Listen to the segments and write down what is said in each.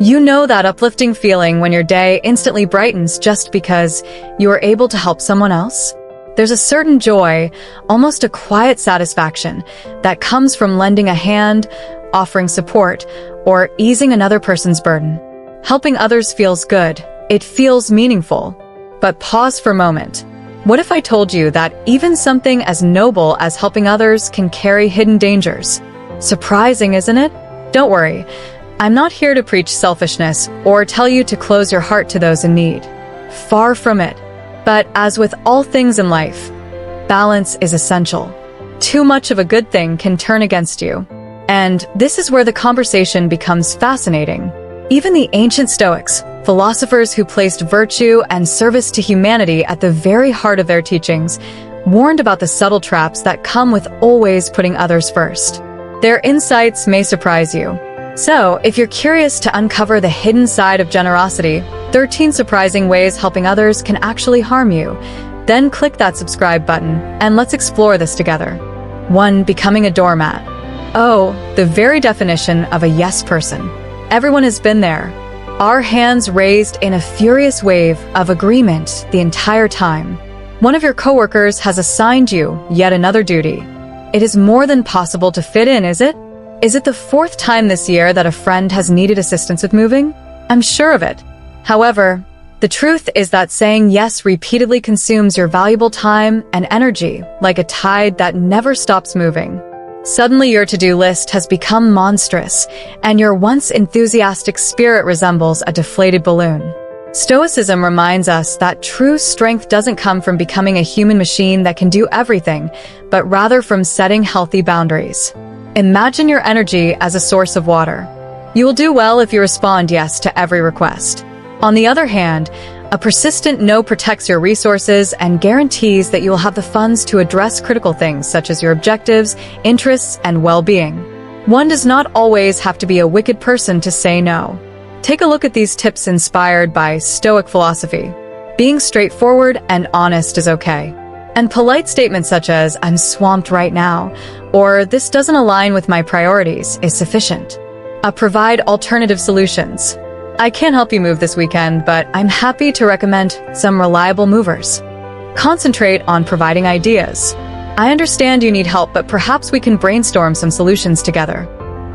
You know that uplifting feeling when your day instantly brightens just because you are able to help someone else? There's a certain joy, almost a quiet satisfaction, that comes from lending a hand, offering support, or easing another person's burden. Helping others feels good. It feels meaningful. But pause for a moment. What if I told you that even something as noble as helping others can carry hidden dangers? Surprising, isn't it? Don't worry. I'm not here to preach selfishness or tell you to close your heart to those in need. Far from it. But as with all things in life, balance is essential. Too much of a good thing can turn against you. And this is where the conversation becomes fascinating. Even the ancient Stoics, philosophers who placed virtue and service to humanity at the very heart of their teachings, warned about the subtle traps that come with always putting others first. Their insights may surprise you. So, if you're curious to uncover the hidden side of generosity, 13 surprising ways helping others can actually harm you, then click that subscribe button and let's explore this together. 1. Becoming a doormat. Oh, the very definition of a yes person. Everyone has been there. Our hands raised in a furious wave of agreement the entire time. One of your coworkers has assigned you yet another duty. It is more than possible to fit in, is it? Is it the 4th time this year that a friend has needed assistance with moving? I'm sure of it. However, the truth is that saying yes repeatedly consumes your valuable time and energy like a tide that never stops moving. Suddenly your to-do list has become monstrous, and your once enthusiastic spirit resembles a deflated balloon. Stoicism reminds us that true strength doesn't come from becoming a human machine that can do everything, but rather from setting healthy boundaries. Imagine your energy as a source of water. You will do well if you respond yes to every request. On the other hand, a persistent no protects your resources and guarantees that you will have the funds to address critical things such as your objectives, interests, and well-being. One does not always have to be a wicked person to say no. Take a look at these tips inspired by Stoic philosophy. Being straightforward and honest is okay. And polite statements such as, "I'm swamped right now," or "this doesn't align with my priorities," is sufficient. Provide alternative solutions. I can't help you move this weekend, but I'm happy to recommend some reliable movers. Concentrate on providing ideas. I understand you need help, but perhaps we can brainstorm some solutions together.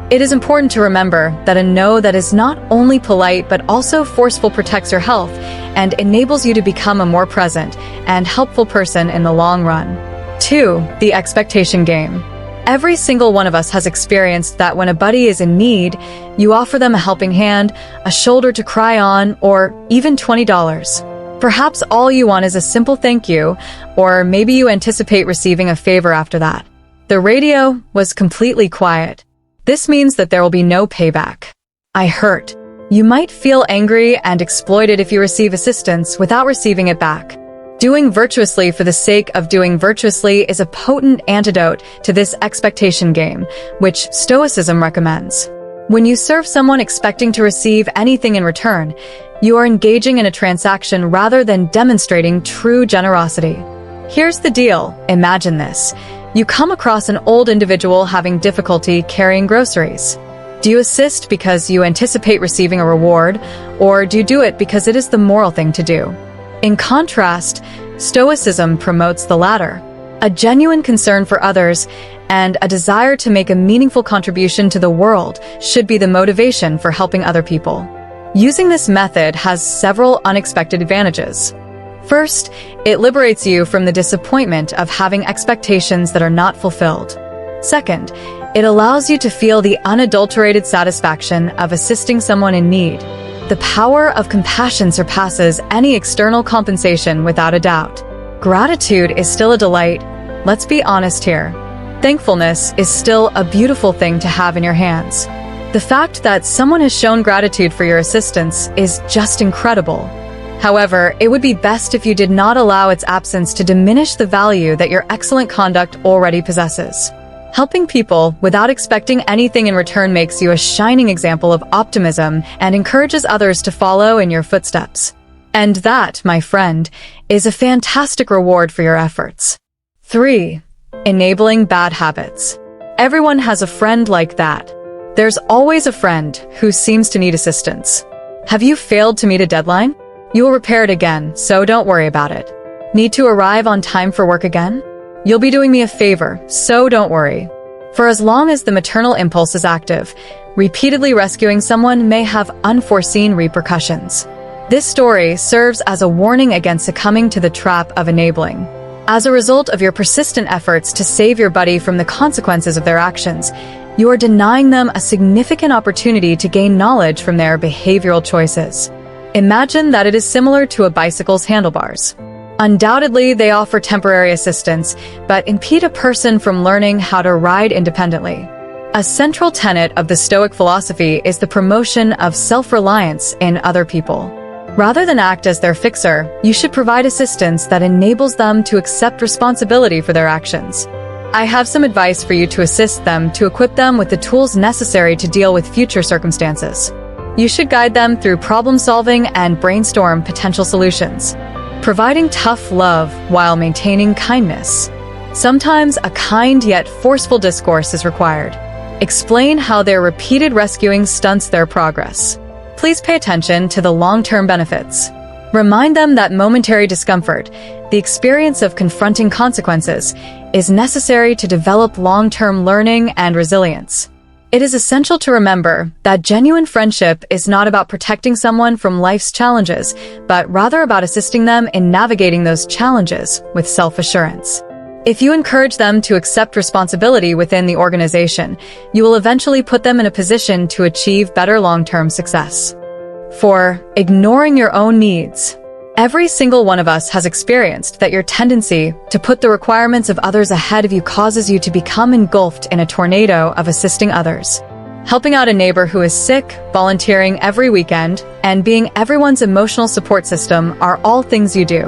It is important to remember that a no that is not only polite but also forceful protects your health and enables you to become a more present and helpful person in the long run. 2. The expectation game. Every single one of us has experienced that when a buddy is in need, you offer them a helping hand, a shoulder to cry on, or even $20. Perhaps all you want is a simple thank you, or maybe you anticipate receiving a favor after that. The radio was completely quiet. This means that there will be no payback. I hurt. You might feel angry and exploited if you receive assistance without receiving it back. Doing virtuously for the sake of doing virtuously is a potent antidote to this expectation game, which Stoicism recommends. When you serve someone expecting to receive anything in return, you are engaging in a transaction rather than demonstrating true generosity. Here's the deal. Imagine this. You come across an old individual having difficulty carrying groceries. Do you assist because you anticipate receiving a reward, or do you do it because it is the moral thing to do? In contrast, Stoicism promotes the latter, a genuine concern for others and a desire to make a meaningful contribution to the world should be the motivation for helping other people. Using this method has several unexpected advantages. First, it liberates you from the disappointment of having expectations that are not fulfilled. Second, it allows you to feel the unadulterated satisfaction of assisting someone in need. The power of compassion surpasses any external compensation without a doubt. Gratitude is still a delight. Let's be honest here. Thankfulness is still a beautiful thing to have in your hands. The fact that someone has shown gratitude for your assistance is just incredible. However, it would be best if you did not allow its absence to diminish the value that your excellent conduct already possesses. Helping people without expecting anything in return makes you a shining example of optimism and encourages others to follow in your footsteps. And that, my friend, is a fantastic reward for your efforts. 3. Enabling bad habits. Everyone has a friend like that. There's always a friend who seems to need assistance. Have you failed to meet a deadline? You will repair it again, so don't worry about it. Need to arrive on time for work again? You'll be doing me a favor, so don't worry. For as long as the maternal impulse is active, repeatedly rescuing someone may have unforeseen repercussions. This story serves as a warning against succumbing to the trap of enabling. As a result of your persistent efforts to save your buddy from the consequences of their actions, you are denying them a significant opportunity to gain knowledge from their behavioral choices. Imagine that it is similar to a bicycle's handlebars. Undoubtedly, they offer temporary assistance, but impede a person from learning how to ride independently. A central tenet of the Stoic philosophy is the promotion of self-reliance in other people. Rather than act as their fixer, you should provide assistance that enables them to accept responsibility for their actions. I have some advice for you to assist them to equip them with the tools necessary to deal with future circumstances. You should guide them through problem solving and brainstorm potential solutions, providing tough love while maintaining kindness. Sometimes a kind yet forceful discourse is required. Explain how their repeated rescuing stunts their progress. Please pay attention to the long-term benefits. Remind them that momentary discomfort, the experience of confronting consequences, is necessary to develop long-term learning and resilience. It is essential to remember that genuine friendship is not about protecting someone from life's challenges, but rather about assisting them in navigating those challenges with self-assurance. If you encourage them to accept responsibility within the organization, you will eventually put them in a position to achieve better long-term success. 4. Ignoring your own needs. Every single one of us has experienced that your tendency to put the requirements of others ahead of you causes you to become engulfed in a tornado of assisting others. Helping out a neighbor who is sick, volunteering every weekend, and being everyone's emotional support system are all things you do.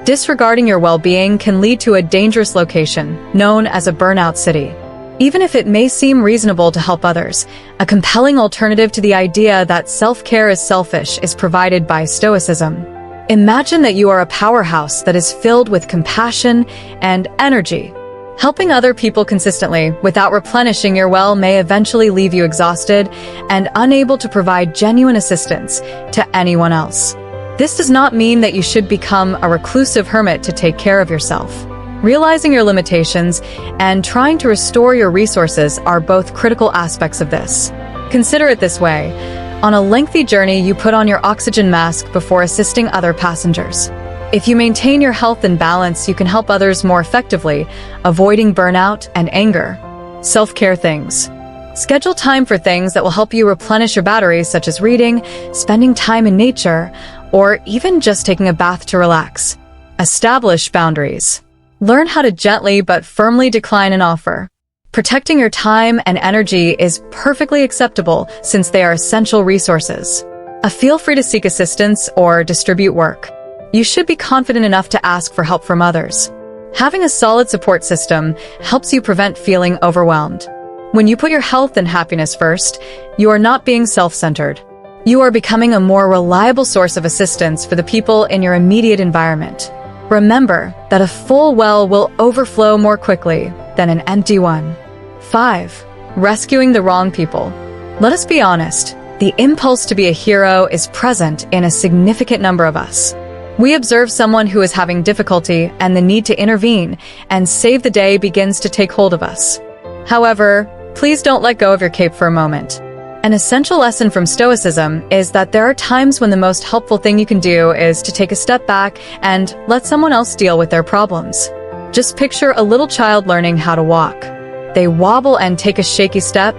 Disregarding your well-being can lead to a dangerous location, known as a burnout city. Even if it may seem reasonable to help others, a compelling alternative to the idea that self-care is selfish is provided by Stoicism. Imagine that you are a powerhouse that is filled with compassion and energy. Helping other people consistently without replenishing your well may eventually leave you exhausted and unable to provide genuine assistance to anyone else. This does not mean that you should become a reclusive hermit to take care of yourself. Realizing your limitations and trying to restore your resources are both critical aspects of this. Consider it this way. On a lengthy journey, you put on your oxygen mask before assisting other passengers. If you maintain your health and balance, you can help others more effectively, avoiding burnout and anger. Self-care things. Schedule time for things that will help you replenish your batteries, such as reading, spending time in nature, or even just taking a bath to relax. Establish boundaries. Learn how to gently but firmly decline an offer. Protecting your time and energy is perfectly acceptable since they are essential resources. Feel free to seek assistance or distribute work. You should be confident enough to ask for help from others. Having a solid support system helps you prevent feeling overwhelmed. When you put your health and happiness first, you are not being self-centered. You are becoming a more reliable source of assistance for the people in your immediate environment. Remember that a full well will overflow more quickly than an empty one. 5. Rescuing the wrong people. Let us be honest, the impulse to be a hero is present in a significant number of us. We observe someone who is having difficulty and the need to intervene and save the day begins to take hold of us. However, please don't let go of your cape for a moment. An essential lesson from Stoicism is that there are times when the most helpful thing you can do is to take a step back and let someone else deal with their problems. Just picture a little child learning how to walk. They wobble and take a shaky step,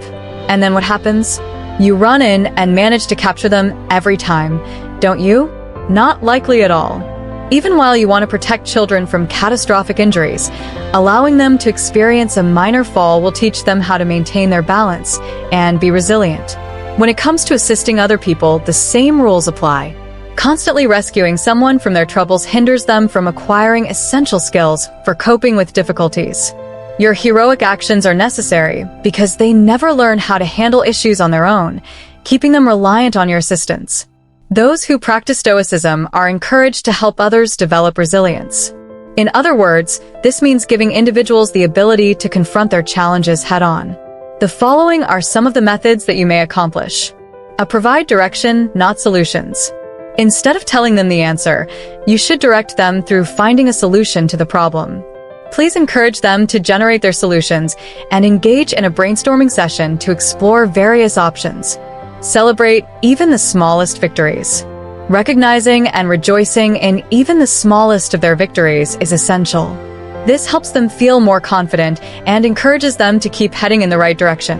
and then what happens? You run in and manage to capture them every time, don't you? Not likely at all. Even while you want to protect children from catastrophic injuries, allowing them to experience a minor fall will teach them how to maintain their balance and be resilient. When it comes to assisting other people, the same rules apply. Constantly rescuing someone from their troubles hinders them from acquiring essential skills for coping with difficulties. Your heroic actions are necessary because they never learn how to handle issues on their own, keeping them reliant on your assistance. Those who practice Stoicism are encouraged to help others develop resilience. In other words, this means giving individuals the ability to confront their challenges head-on. The following are some of the methods that you may accomplish. Provide direction, not solutions. Instead of telling them the answer, you should direct them through finding a solution to the problem. Please encourage them to generate their solutions and engage in a brainstorming session to explore various options. Celebrate even the smallest victories. Recognizing and rejoicing in even the smallest of their victories is essential. This helps them feel more confident and encourages them to keep heading in the right direction.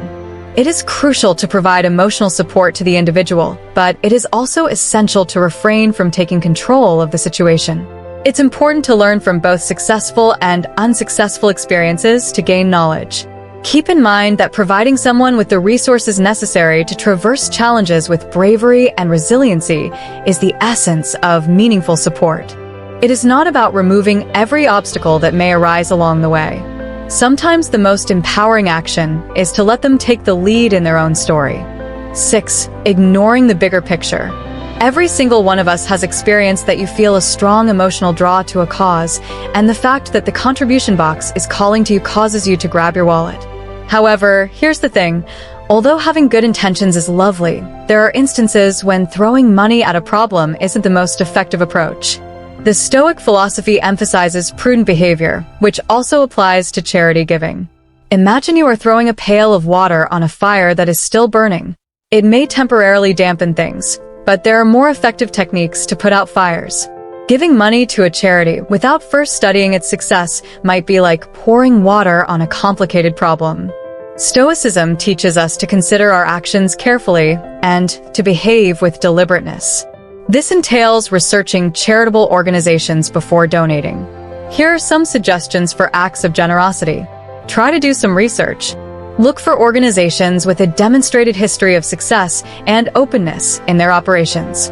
It is crucial to provide emotional support to the individual, but it is also essential to refrain from taking control of the situation. It's important to learn from both successful and unsuccessful experiences to gain knowledge. Keep in mind that providing someone with the resources necessary to traverse challenges with bravery and resiliency is the essence of meaningful support. It is not about removing every obstacle that may arise along the way. Sometimes the most empowering action is to let them take the lead in their own story. 6. Ignoring the bigger picture. Every single one of us has experienced that you feel a strong emotional draw to a cause, and the fact that the contribution box is calling to you causes you to grab your wallet. However, here's the thing. Although having good intentions is lovely, there are instances when throwing money at a problem isn't the most effective approach. The Stoic philosophy emphasizes prudent behavior, which also applies to charity giving. Imagine you are throwing a pail of water on a fire that is still burning. It may temporarily dampen things, but there are more effective techniques to put out fires. Giving money to a charity without first studying its success might be like pouring water on a complicated problem. Stoicism teaches us to consider our actions carefully and to behave with deliberateness. This entails researching charitable organizations before donating. Here are some suggestions for acts of generosity. Try to do some research. Look for organizations with a demonstrated history of success and openness in their operations.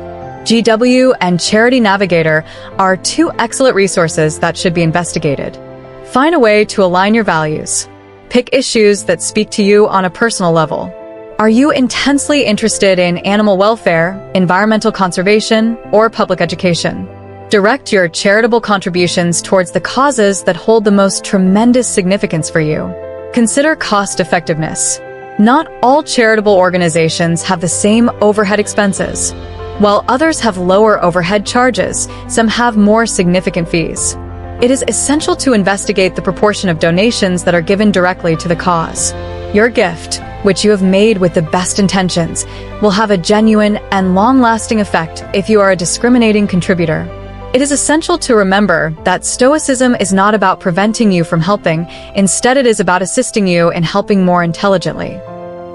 GW and Charity Navigator are two excellent resources that should be investigated. Find a way to align your values. Pick issues that speak to you on a personal level. Are you intensely interested in animal welfare, environmental conservation, or public education? Direct your charitable contributions towards the causes that hold the most tremendous significance for you. Consider cost effectiveness. Not all charitable organizations have the same overhead expenses. While others have lower overhead charges, some have more significant fees. It is essential to investigate the proportion of donations that are given directly to the cause. Your gift, which you have made with the best intentions, will have a genuine and long-lasting effect if you are a discriminating contributor. It is essential to remember that Stoicism is not about preventing you from helping, instead it is about assisting you in helping more intelligently.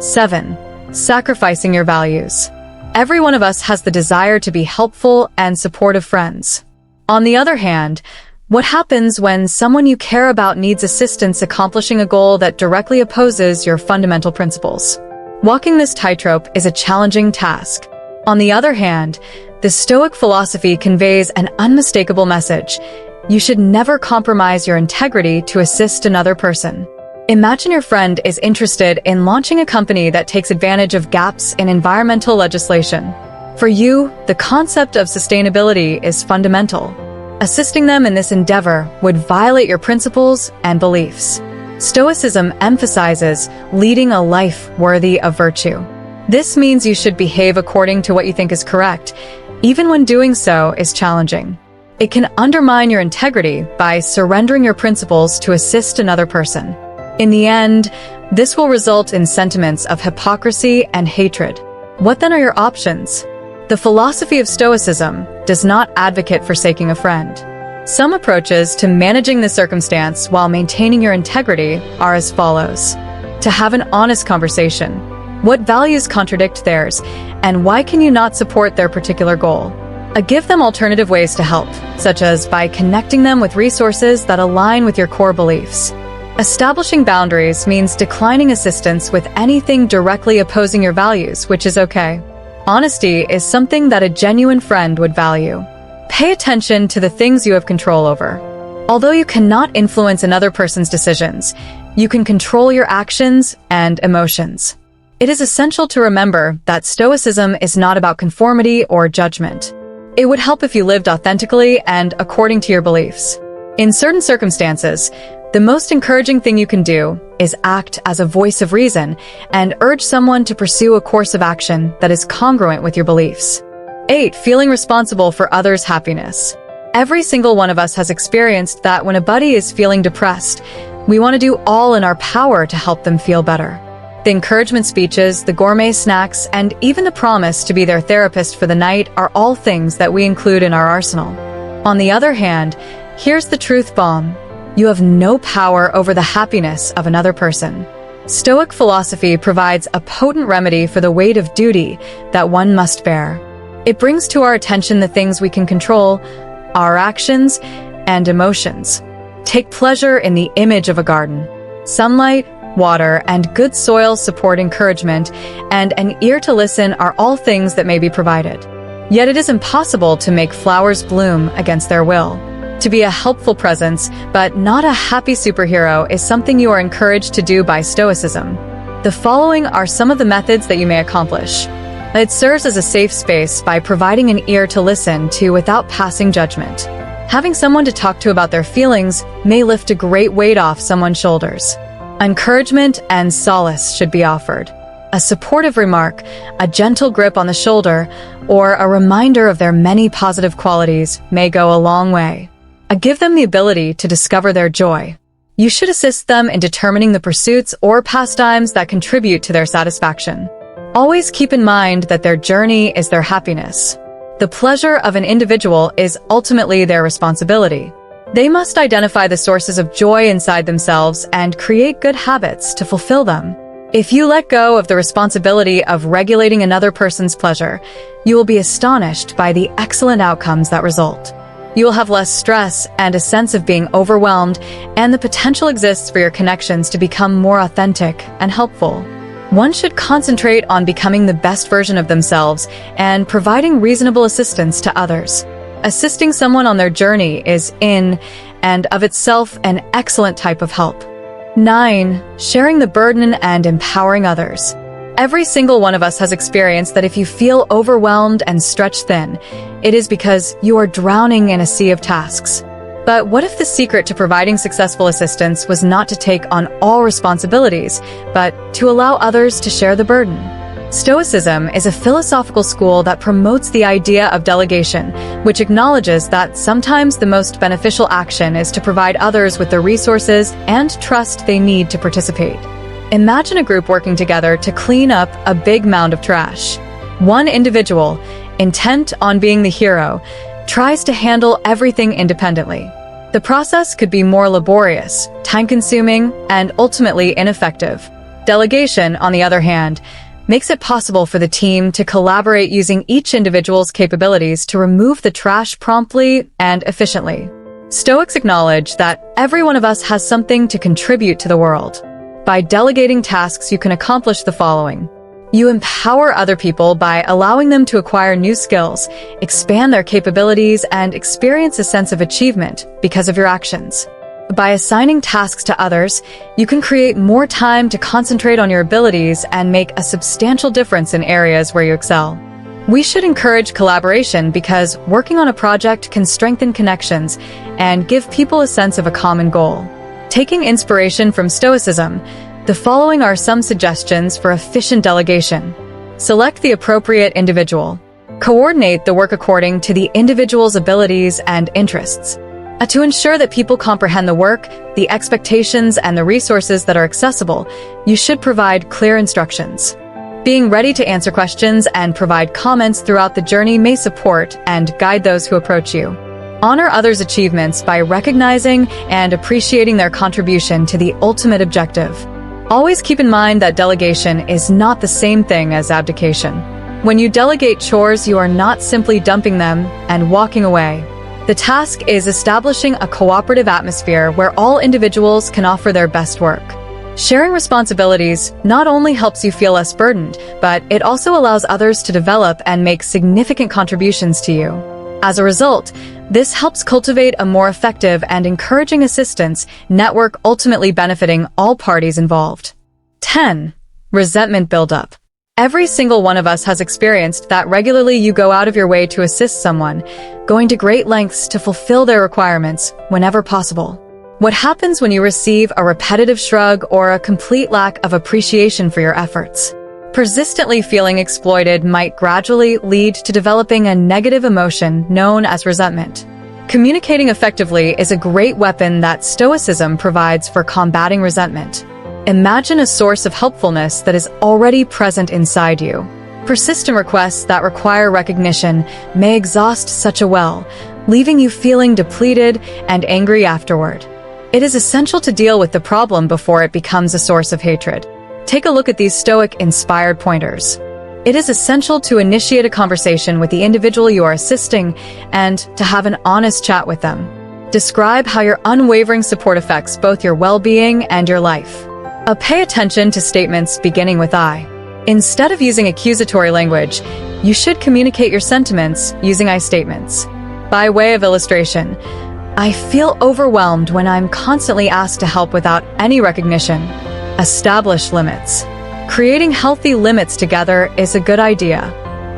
7. Sacrificing your values. Every one of us has the desire to be helpful and supportive friends. On the other hand, what happens when someone you care about needs assistance accomplishing a goal that directly opposes your fundamental principles? Walking this tightrope is a challenging task. On the other hand, the Stoic philosophy conveys an unmistakable message. You should never compromise your integrity to assist another person. Imagine your friend is interested in launching a company that takes advantage of gaps in environmental legislation. For you, the concept of sustainability is fundamental. Assisting them in this endeavor would violate your principles and beliefs. Stoicism emphasizes leading a life worthy of virtue. This means you should behave according to what you think is correct, even when doing so is challenging. It can undermine your integrity by surrendering your principles to assist another person. In the end, this will result in sentiments of hypocrisy and hatred. What then are your options? The philosophy of Stoicism does not advocate forsaking a friend. Some approaches to managing the circumstance while maintaining your integrity are as follows. To have an honest conversation. What values contradict theirs, and why can you not support their particular goal? Give them alternative ways to help, such as by connecting them with resources that align with your core beliefs. Establishing boundaries means declining assistance with anything directly opposing your values, which is okay. Honesty is something that a genuine friend would value. Pay attention to the things you have control over. Although you cannot influence another person's decisions, you can control your actions and emotions. It is essential to remember that Stoicism is not about conformity or judgment. It would help if you lived authentically and according to your beliefs. In certain circumstances, The most encouraging thing you can do is act as a voice of reason and urge someone to pursue a course of action that is congruent with your beliefs. 8. Feeling responsible for others' happiness. Every single one of us has experienced that when a buddy is feeling depressed, we want to do all in our power to help them feel better. The encouragement speeches, the gourmet snacks, and even the promise to be their therapist for the night are all things that we include in our arsenal. On the other hand, here's the truth bomb. You have no power over the happiness of another person. Stoic philosophy provides a potent remedy for the weight of duty that one must bear. It brings to our attention the things we can control, our actions and emotions. Take pleasure in the image of a garden. Sunlight, water, and good soil support encouragement, and an ear to listen are all things that may be provided. Yet it is impossible to make flowers bloom against their will. To be a helpful presence, but not a happy superhero, is something you are encouraged to do by Stoicism. The following are some of the methods that you may accomplish. It serves as a safe space by providing an ear to listen to without passing judgment. Having someone to talk to about their feelings may lift a great weight off someone's shoulders. Encouragement and solace should be offered. A supportive remark, a gentle grip on the shoulder, or a reminder of their many positive qualities may go a long way. Give them the ability to discover their joy. You should assist them in determining the pursuits or pastimes that contribute to their satisfaction. Always keep in mind that their journey is their happiness. The pleasure of an individual is ultimately their responsibility. They must identify the sources of joy inside themselves and create good habits to fulfill them. If you let go of the responsibility of regulating another person's pleasure, you will be astonished by the excellent outcomes that result. You will have less stress and a sense of being overwhelmed, and the potential exists for your connections to become more authentic and helpful. One should concentrate on becoming the best version of themselves and providing reasonable assistance to others. Assisting someone on their journey is in and of itself an excellent type of help. 9. Sharing the burden and empowering others. Every single one of us has experienced that if you feel overwhelmed and stretched thin, it is because you are drowning in a sea of tasks. But what if the secret to providing successful assistance was not to take on all responsibilities, but to allow others to share the burden? Stoicism is a philosophical school that promotes the idea of delegation, which acknowledges that sometimes the most beneficial action is to provide others with the resources and trust they need to participate. Imagine a group working together to clean up a big mound of trash. One individual, intent on being the hero, tries to handle everything independently. The process could be more laborious, time-consuming, and ultimately ineffective. Delegation, on the other hand, makes it possible for the team to collaborate using each individual's capabilities to remove the trash promptly and efficiently. Stoics acknowledge that every one of us has something to contribute to the world. By delegating tasks, you can accomplish the following. You empower other people by allowing them to acquire new skills, expand their capabilities, and experience a sense of achievement because of your actions. By assigning tasks to others, you can create more time to concentrate on your abilities and make a substantial difference in areas where you excel. We should encourage collaboration because working on a project can strengthen connections and give people a sense of a common goal. Taking inspiration from Stoicism, the following are some suggestions for efficient delegation. Select the appropriate individual. Coordinate the work according to the individual's abilities and interests. To ensure that people comprehend the work, the expectations, and the resources that are accessible, you should provide clear instructions. Being ready to answer questions and provide comments throughout the journey may support and guide those who approach you. Honor others' achievements by recognizing and appreciating their contribution to the ultimate objective. Always keep in mind that delegation is not the same thing as abdication. When you delegate chores, you are not simply dumping them and walking away. The task is establishing a cooperative atmosphere where all individuals can offer their best work. Sharing responsibilities not only helps you feel less burdened, but it also allows others to develop and make significant contributions to you. As a result, this helps cultivate a more effective and encouraging assistance network, ultimately benefiting all parties involved. 10. Resentment buildup. Every single one of us has experienced that regularly you go out of your way to assist someone, going to great lengths to fulfill their requirements whenever possible. What happens when you receive a repetitive shrug or a complete lack of appreciation for your efforts? Persistently feeling exploited might gradually lead to developing a negative emotion known as resentment. Communicating effectively is a great weapon that Stoicism provides for combating resentment. Imagine a source of helpfulness that is already present inside you. Persistent requests that require recognition may exhaust such a well, leaving you feeling depleted and angry afterward. It is essential to deal with the problem before it becomes a source of hatred. Take a look at these Stoic-inspired pointers. It is essential to initiate a conversation with the individual you are assisting and to have an honest chat with them. Describe how your unwavering support affects both your well-being and your life. Pay attention to statements beginning with I. Instead of using accusatory language, you should communicate your sentiments using I statements. By way of illustration, I feel overwhelmed when I'm constantly asked to help without any recognition. Establish limits. Creating healthy limits together is a good idea.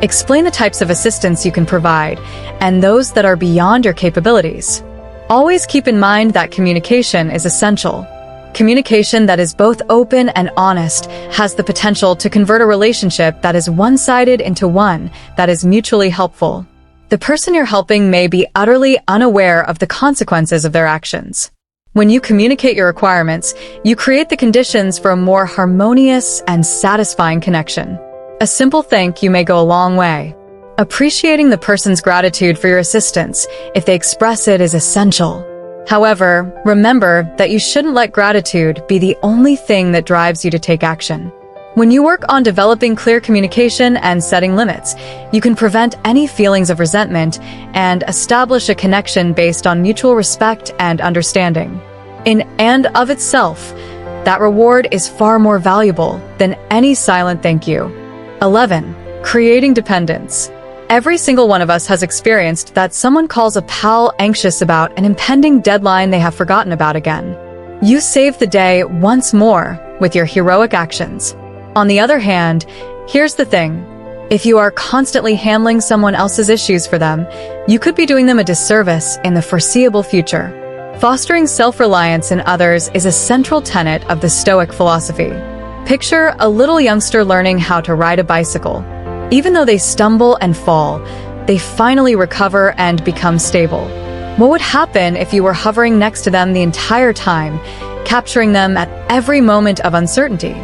Explain the types of assistance you can provide and those that are beyond your capabilities. Always keep in mind that communication is essential. Communication that is both open and honest has the potential to convert a relationship that is one-sided into one that is mutually helpful. The person you're helping may be utterly unaware of the consequences of their actions. When you communicate your requirements, you create the conditions for a more harmonious and satisfying connection. A simple thank you may go a long way. Appreciating the person's gratitude for your assistance, if they express it, is essential. However, remember that you shouldn't let gratitude be the only thing that drives you to take action. When you work on developing clear communication and setting limits, you can prevent any feelings of resentment and establish a connection based on mutual respect and understanding. In and of itself, that reward is far more valuable than any silent thank you. 11. Creating dependence. Every single one of us has experienced that someone calls a pal anxious about an impending deadline they have forgotten about again. You save the day once more with your heroic actions. On the other hand, here's the thing. If you are constantly handling someone else's issues for them, you could be doing them a disservice in the foreseeable future. Fostering self-reliance in others is a central tenet of the Stoic philosophy. Picture a little youngster learning how to ride a bicycle. Even though they stumble and fall, they finally recover and become stable. What would happen if you were hovering next to them the entire time, capturing them at every moment of uncertainty?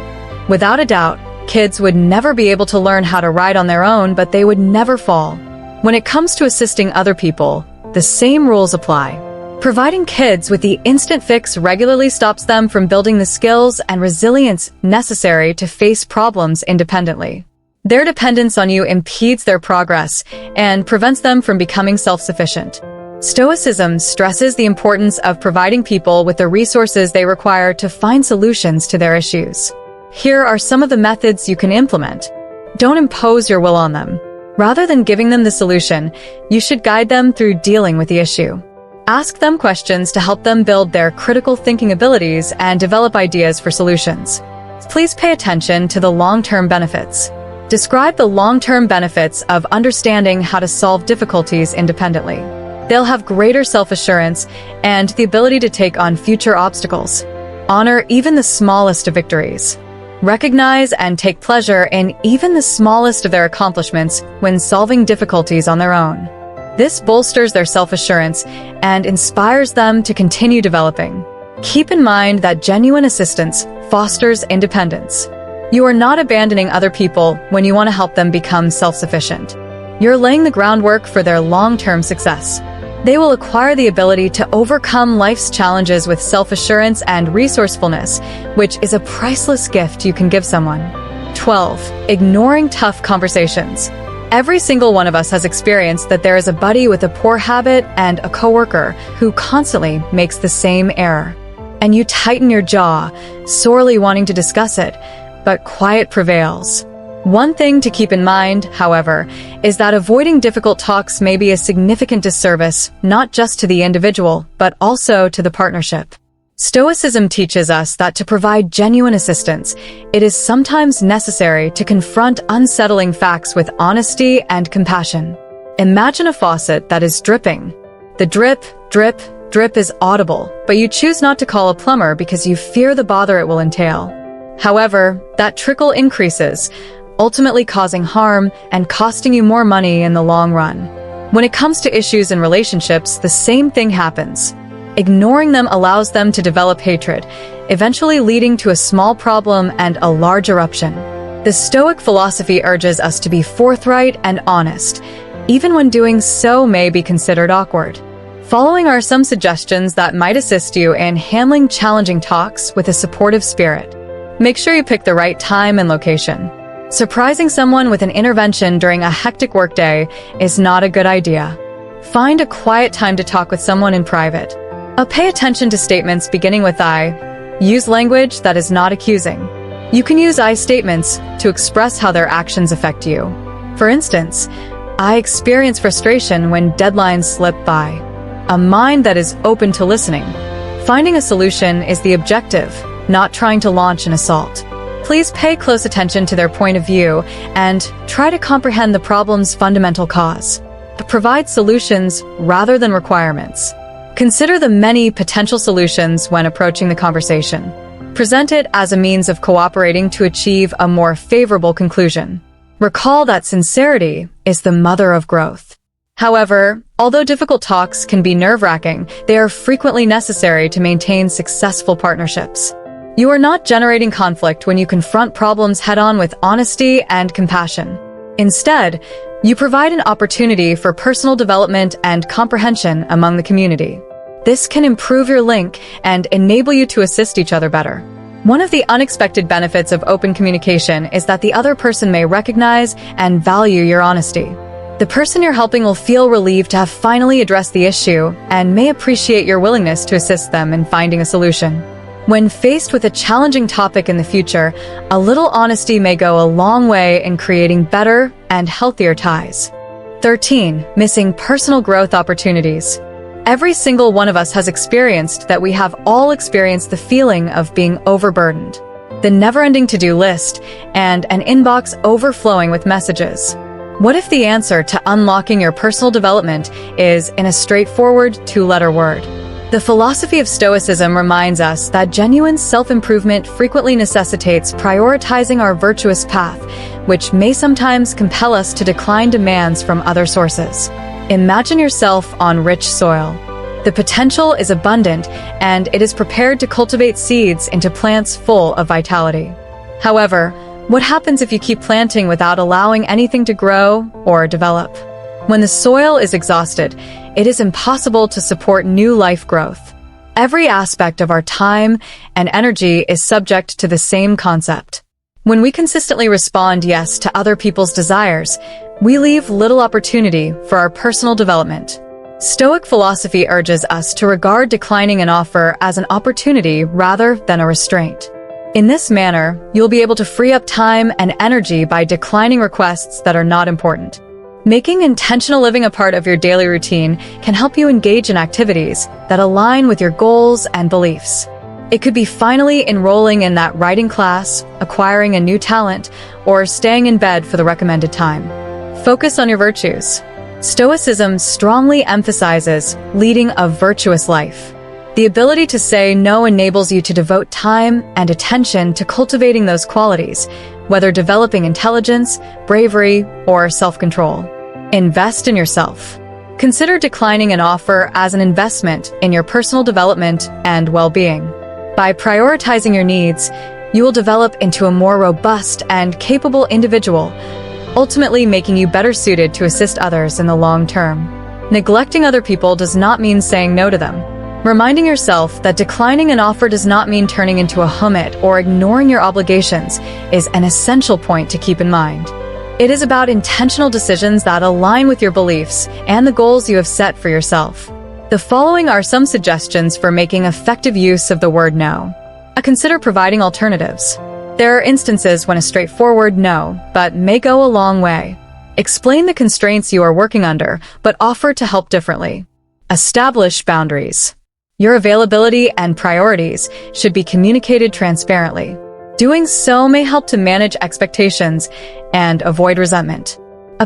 Without a doubt, kids would never be able to learn how to ride on their own, but they would never fall. When it comes to assisting other people, the same rules apply. Providing kids with the instant fix regularly stops them from building the skills and resilience necessary to face problems independently. Their dependence on you impedes their progress and prevents them from becoming self-sufficient. Stoicism stresses the importance of providing people with the resources they require to find solutions to their issues. Here are some of the methods you can implement. Don't impose your will on them. Rather than giving them the solution, you should guide them through dealing with the issue. Ask them questions to help them build their critical thinking abilities and develop ideas for solutions. Please pay attention to the long-term benefits. Describe the long-term benefits of understanding how to solve difficulties independently. They'll have greater self-assurance and the ability to take on future obstacles. Honor even the smallest of victories. Recognize and take pleasure in even the smallest of their accomplishments when solving difficulties on their own. This bolsters their self-assurance and inspires them to continue developing. Keep in mind that genuine assistance fosters independence. You are not abandoning other people when you want to help them become self-sufficient. You're laying the groundwork for their long-term success. They will acquire the ability to overcome life's challenges with self-assurance and resourcefulness, which is a priceless gift you can give someone. 12. Ignoring tough conversations. Every single one of us has experienced that there is a buddy with a poor habit and a coworker who constantly makes the same error. And you tighten your jaw, sorely wanting to discuss it, but quiet prevails. One thing to keep in mind, however, is that avoiding difficult talks may be a significant disservice, not just to the individual, but also to the partnership. Stoicism teaches us that to provide genuine assistance, it is sometimes necessary to confront unsettling facts with honesty and compassion. Imagine a faucet that is dripping. The drip, drip, drip is audible, but you choose not to call a plumber because you fear the bother it will entail. However, that trickle increases, ultimately causing harm and costing you more money in the long run. When it comes to issues in relationships, the same thing happens. Ignoring them allows them to develop hatred, eventually leading to a small problem and a large eruption. The Stoic philosophy urges us to be forthright and honest, even when doing so may be considered awkward. Following are some suggestions that might assist you in handling challenging talks with a supportive spirit. Make sure you pick the right time and location. Surprising someone with an intervention during a hectic workday is not a good idea. Find a quiet time to talk with someone in private. Pay attention to statements beginning with I. Use language that is not accusing. You can use I statements to express how their actions affect you. For instance, I experience frustration when deadlines slip by. A mind that is open to listening. Finding a solution is the objective, not trying to launch an assault. Please pay close attention to their point of view and try to comprehend the problem's fundamental cause. Provide solutions rather than requirements. Consider the many potential solutions when approaching the conversation. Present it as a means of cooperating to achieve a more favorable conclusion. Recall that sincerity is the mother of growth. However, although difficult talks can be nerve-wracking, they are frequently necessary to maintain successful partnerships. You are not generating conflict when you confront problems head-on with honesty and compassion. Instead, you provide an opportunity for personal development and comprehension among the community. This can improve your link and enable you to assist each other better. One of the unexpected benefits of open communication is that the other person may recognize and value your honesty. The person you're helping will feel relieved to have finally addressed the issue and may appreciate your willingness to assist them in finding a solution. When faced with a challenging topic in the future, a little honesty may go a long way in creating better and healthier ties. 13. Missing personal growth opportunities. Every single one of us has experienced that we have all experienced the feeling of being overburdened, the never-ending to-do list, and an inbox overflowing with messages. What if the answer to unlocking your personal development is in a straightforward two-letter word? The philosophy of Stoicism reminds us that genuine self-improvement frequently necessitates prioritizing our virtuous path, which may sometimes compel us to decline demands from other sources. Imagine yourself on rich soil. The potential is abundant, and it is prepared to cultivate seeds into plants full of vitality. However, what happens if you keep planting without allowing anything to grow or develop? When the soil is exhausted, it is impossible to support new life growth. Every aspect of our time and energy is subject to the same concept. When we consistently respond yes to other people's desires, we leave little opportunity for our personal development. Stoic philosophy urges us to regard declining an offer as an opportunity rather than a restraint. In this manner, you'll be able to free up time and energy by declining requests that are not important. Making intentional living a part of your daily routine can help you engage in activities that align with your goals and beliefs. It could be finally enrolling in that writing class, acquiring a new talent, or staying in bed for the recommended time. Focus on your virtues. Stoicism strongly emphasizes leading a virtuous life. The ability to say no enables you to devote time and attention to cultivating those qualities, whether developing intelligence, bravery, or self-control. Invest in yourself. Consider declining an offer as an investment in your personal development and well-being. By prioritizing your needs, you will develop into a more robust and capable individual, ultimately making you better suited to assist others in the long term. Neglecting other people does not mean saying no to them. Reminding yourself that declining an offer does not mean turning into a hermit or ignoring your obligations is an essential point to keep in mind. It is about intentional decisions that align with your beliefs and the goals you have set for yourself. The following are some suggestions for making effective use of the word no. Consider providing alternatives. There are instances when a straightforward no, but may go a long way. Explain the constraints you are working under, but offer to help differently. Establish boundaries. Your availability and priorities should be communicated transparently. Doing so may help to manage expectations and avoid resentment.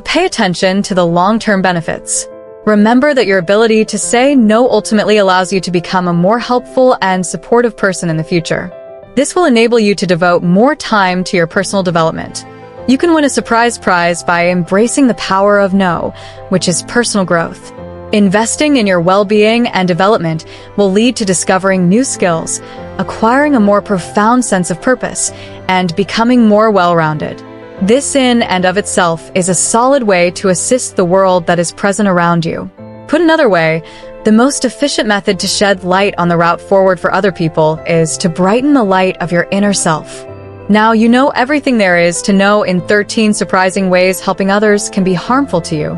Pay attention to the long-term benefits. Remember that your ability to say no ultimately allows you to become a more helpful and supportive person in the future. This will enable you to devote more time to your personal development. You can win a surprise prize by embracing the power of no, which is personal growth. Investing in your well-being and development will lead to discovering new skills, acquiring a more profound sense of purpose, and becoming more well-rounded. This in and of itself is a solid way to assist the world that is present around you. Put another way, the most efficient method to shed light on the route forward for other people is to brighten the light of your inner self. Now you know everything there is to know in 13 surprising ways helping others can be harmful to you.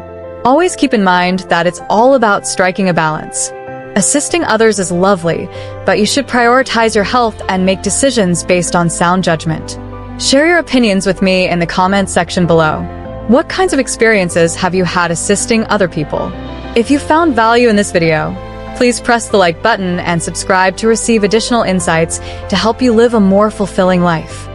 Always keep in mind that it's all about striking a balance. Assisting others is lovely, but you should prioritize your health and make decisions based on sound judgment. Share your opinions with me in the comments section below. What kinds of experiences have you had assisting other people? If you found value in this video, please press the like button and subscribe to receive additional insights to help you live a more fulfilling life.